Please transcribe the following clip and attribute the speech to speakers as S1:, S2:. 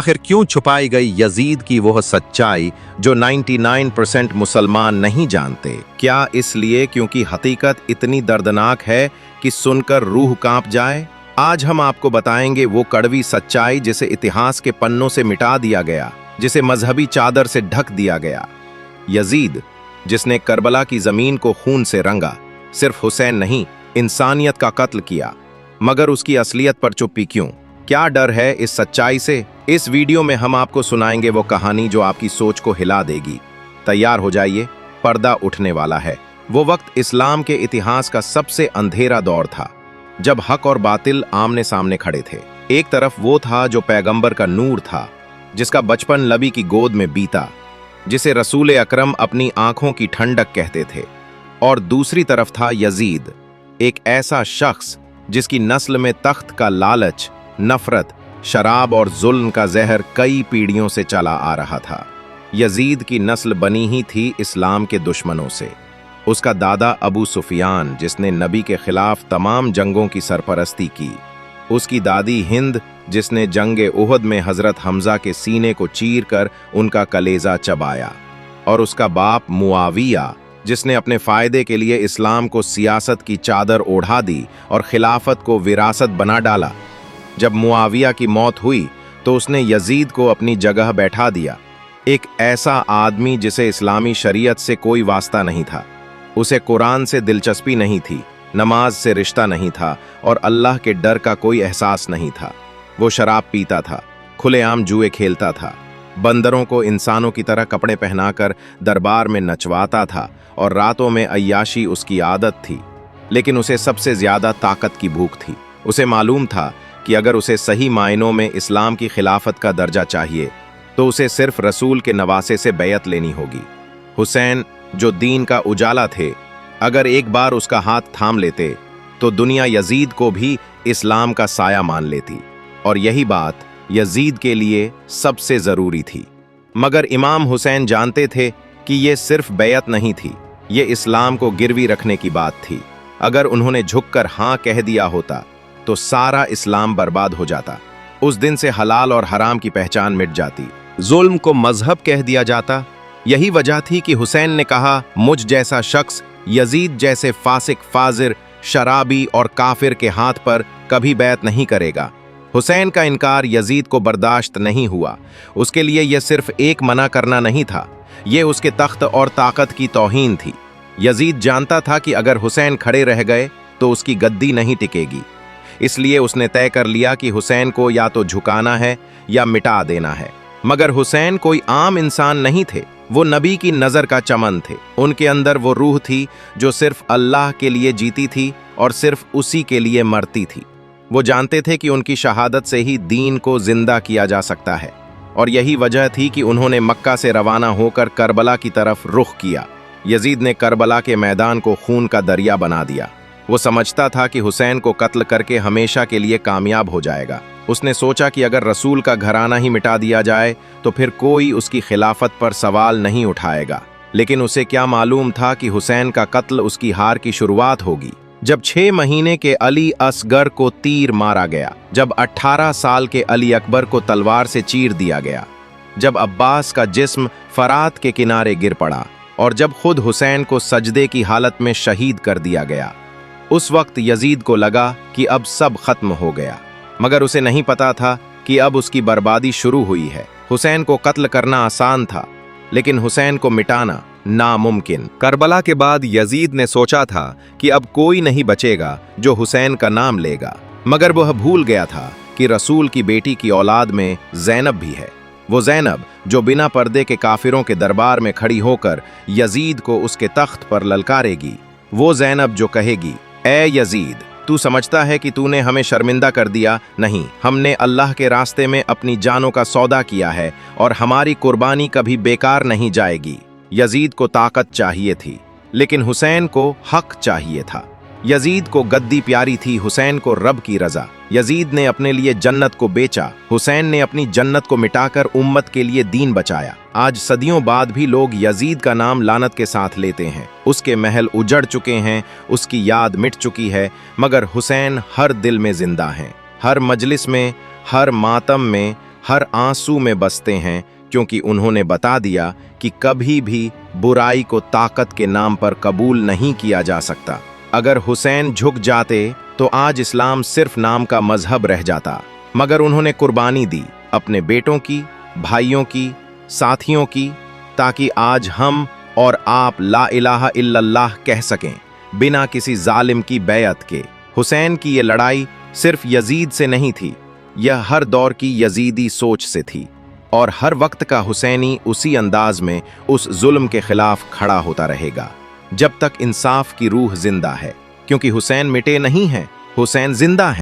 S1: आखिर क्यों छुपाई गई यजीद की वह सच्चाई जो 99% मुसलमान नहीं जानते? क्या इसलिए क्योंकि हकीकत इतनी दर्दनाक है कि सुनकर रूह कांप जाए? आज हम आपको बताएंगे वो कड़वी सच्चाई जिसे इतिहास के पन्नों से मिटा दिया गया, जिसे मजहबी चादर से ढक दिया गया। यजीद, जिसने करबला की जमीन को खून से रंगा, सिर्फ हुसैन नहीं, इंसानियत का कत्ल किया। मगर उसकी असलियत पर चुप्पी क्यों? क्या डर है इस सच्चाई से? इस वीडियो में हम आपको सुनाएंगे वो कहानी जो आपकी सोच को हिला देगी। तैयार हो जाइए, पर्दा उठने वाला है। वो वक्त इस्लाम के इतिहास का सबसे अंधेरा दौर था, जब हक और बातिल आमने सामने खड़े थे। एक तरफ वो था जो पैगंबर का नूर था, जिसका बचपन नबी की गोद में बीता, जिसे रसूल अकरम अपनी आंखों की ठंडक कहते थे। और दूसरी तरफ था यजीद, एक ऐसा शख्स जिसकी नस्ल में तख्त का लालच, नफरत, शराब और जुल्म का जहर कई पीढ़ियों से चला आ रहा था। यजीद की नस्ल बनी ही थी इस्लाम के दुश्मनों से। उसका दादा अबू सुफियान, जिसने नबी के खिलाफ तमाम जंगों की सरपरस्ती की, उसकी दादी हिंद, जिसने जंगे उहद में हजरत हमजा के सीने को चीर कर उनका कलेजा चबाया, और उसका बाप मुआविया, जिसने अपने फायदे के लिए इस्लाम को सियासत की चादर ओढ़ा दी और खिलाफत को विरासत बना डाला। जब मुआविया की मौत हुई तो उसने यजीद को अपनी जगह बैठा दिया, एक ऐसा आदमी जिसे इस्लामी शरीयत से कोई वास्ता नहीं था, उसे कुरान से दिलचस्पी नहीं थी, नमाज से रिश्ता नहीं था और अल्लाह के डर का कोई एहसास नहीं था। वो शराब पीता था, खुलेआम जुए खेलता था, बंदरों को इंसानों की तरह कपड़े पहनाकर दरबार में नचवाता था और रातों में अय्याशी उसकी आदत थी। लेकिन उसे सबसे ज्यादा ताकत की भूख थी। उसे मालूम था कि अगर उसे सही मायनों में इस्लाम की खिलाफत का दर्जा चाहिए तो उसे सिर्फ रसूल के नवासे से बैयत लेनी होगी। हुसैन, जो दीन का उजाला थे, अगर एक बार उसका हाथ थाम लेते तो दुनिया यजीद को भी इस्लाम का साया मान लेती, और यही बात यजीद के लिए सबसे जरूरी थी। मगर इमाम हुसैन जानते थे कि ये सिर्फ बैयत नहीं थी, ये इस्लाम को गिरवी रखने की बात थी। अगर उन्होंने झुककर हाँ कह दिया होता तो सारा इस्लाम बर्बाद हो जाता। उस दिन से हलाल और हराम की पहचान मिट जाती, जुल्म को मजहब कह दिया जाता। यही वजह थी कि हुसैन ने कहा, मुझ जैसा शख्स यजीद जैसे फासिक, फाजिर, शराबी और काफिर के हाथ पर कभी बैत नहीं करेगा। हुसैन का इनकार यजीद को बर्दाश्त नहीं हुआ। उसके लिए यह सिर्फ एक मना करना नहीं था, यह उसके तख्त और ताकत की तौहीन थी। यजीद जानता था कि अगर हुसैन खड़े रह गए तो उसकी गद्दी नहीं टिकेगी। इसलिए उसने तय कर लिया कि हुसैन को या तो झुकाना है या मिटा देना है। मगर हुसैन कोई आम इंसान नहीं थे, वो नबी की नज़र का चमन थे। उनके अंदर वो रूह थी जो सिर्फ अल्लाह के लिए जीती थी और सिर्फ उसी के लिए मरती थी। वो जानते थे कि उनकी शहादत से ही दीन को जिंदा किया जा सकता है, और यही वजह थी कि उन्होंने मक्का से रवाना होकर करबला की तरफ रुख किया। यजीद ने करबला के मैदान को खून का दरिया बना दिया। वो समझता था कि हुसैन को कत्ल करके हमेशा के लिए कामयाब हो जाएगा। उसने सोचा कि अगर रसूल का घराना ही मिटा दिया जाए तो फिर कोई उसकी खिलाफत पर सवाल नहीं उठाएगा। लेकिन उसे क्या मालूम था कि हुसैन का कत्ल उसकी हार की शुरुआत होगी। जब 6 महीने के अली असगर को तीर मारा गया, जब 18 साल के अली अकबर को तलवार से चीर दिया गया, जब अब्बास का जिस्म फरात के किनारे गिर पड़ा, और जब खुद हुसैन को सजदे की हालत में शहीद कर दिया गया, उस वक्त यजीद को लगा कि अब सब खत्म हो गया। मगर उसे नहीं पता था कि अब उसकी बर्बादी शुरू हुई है। हुसैन को कत्ल करना आसान था, लेकिन हुसैन को मिटाना नामुमकिन। करबला के बाद यजीद ने सोचा था कि अब कोई नहीं बचेगा जो हुसैन का नाम लेगा। मगर वह भूल गया था कि रसूल की बेटी की औलाद में ज़ैनब भी है। वो ज़ैनब जो बिना पर्दे के काफिरों के दरबार में खड़ी होकर यजीद को उसके तख्त पर ललकारेगी। वो ज़ैनब जो कहेगी, ए यजीद, तू समझता है कि तूने हमें शर्मिंदा कर दिया? नहीं, हमने अल्लाह के रास्ते में अपनी जानों का सौदा किया है और हमारी कुर्बानी कभी बेकार नहीं जाएगी। यजीद को ताकत चाहिए थी, लेकिन हुसैन को हक चाहिए था। यजीद को गद्दी प्यारी थी, हुसैन को रब की रजा। यजीद ने अपने लिए जन्नत को बेचा, हुसैन ने अपनी जन्नत को मिटाकर उम्मत के लिए दीन बचाया। आज सदियों बाद भी लोग यजीद का नाम लानत के साथ लेते हैं। उसके महल उजड़ चुके हैं, उसकी याद मिट चुकी है, मगर हुसैन हर दिल में जिंदा हैं। हर मजलिस में, हर मातम में, हर आंसू में बसते हैं, क्योंकि उन्होंने बता दिया कि कभी भी बुराई को ताकत के नाम पर कबूल नहीं किया जा सकता। अगर हुसैन झुक जाते तो आज इस्लाम सिर्फ नाम का मजहब रह जाता, मगर उन्होंने कुर्बानी दी, अपने बेटों की, भाइयों की, साथियों की, ताकि आज हम और आप ला इलाहा इल्लल्लाह कह सकें बिना किसी जालिम की बैअत के। हुसैन की ये लड़ाई सिर्फ यजीद से नहीं थी, यह हर दौर की यजीदी सोच से थी, और हर वक्त का हुसैनी उसी अंदाज में उस जुल्म के खिलाफ खड़ा होता रहेगा जब तक इंसाफ की रूह जिंदा है, क्योंकि हुसैन मिटे नहीं हैं, हुसैन जिंदा है।